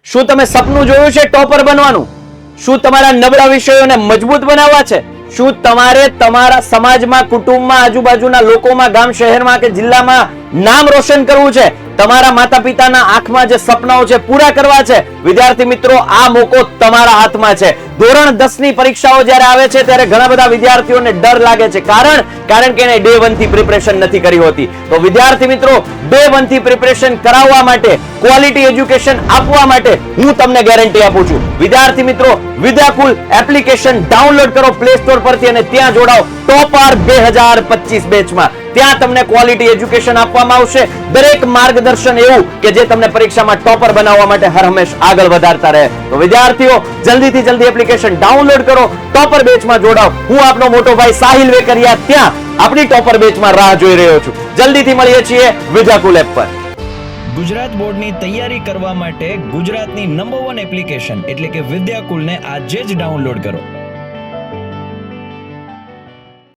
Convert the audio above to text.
શું તમે સપનું જોયું છે ટોપર બનવાનું? શું તમારા નબળા વિષયોને મજબૂત બનાવવા છે? શું તમારે તમારા સમાજમાં, કુટુંબમાં, આજુબાજુના લોકોમાં, ગામ શહેરમાં કે જિલ્લામાં નામ રોશન કરવું છે? તમારા માતા પિતાના આંખમાં જે સપનાઓ છે પૂરા કરવા છે? વિદ્યાર્થી મિત્રો, આ મોકો તમારા હાથમાં છે. ધોરણ 10 ની પરીક્ષાઓ જ્યારે આવે છે ત્યારે ઘણા બધા વિદ્યાર્થીઓને ડર લાગે છે. કારણ કે એને ડે 1 થી પ્રિપરેશન નથી કરી હોતી. તો વિદ્યાર્થી મિત્રો, ડે 1 થી પ્રિપરેશન કરાવવા માટે, ક્વોલિટી એજ્યુકેશન આપવા માટે હું તમને ગેરંટી આપું છું. વિદ્યાર્થી મિત્રો, વિદ્યાકુલ એપ્લિકેશન ડાઉનલોડ કરો પ્લે સ્ટોર પરથી અને ત્યાં જોડાઓ ટોપર 2025 બેચમાં. ત્યાં તમને ક્વોલિટી એજ્યુકેશન આપવામાં આવશે. દરેક માર્ગદર્શન એવું કે જે તમને પરીક્ષામાં ટોપર બનાવવા માટે હર હંમેશ આગળ વધારતા રહે. તો વિદ્યાર્થીઓ, જલ્દીથી જલ્દી એપ્લિકેશન ડાઉનલોડ કરો, ટોપર બેચમાં જોડાઓ. હું આપનો મોટો ભાઈ સાહિલ વેકરિયા ત્યાં આપણી ટોપર બેચમાં રાહ જોઈ રહ્યો છું. જલ્દીથી મળીએ છીએ વિદ્યાકુલ એપ પર. ગુજરાત બોર્ડની તૈયારી કરવા માટે ગુજરાતની નંબર 1 એપ્લિકેશન એટલે કે વિદ્યાકુલને આજે જ ડાઉનલોડ કરો.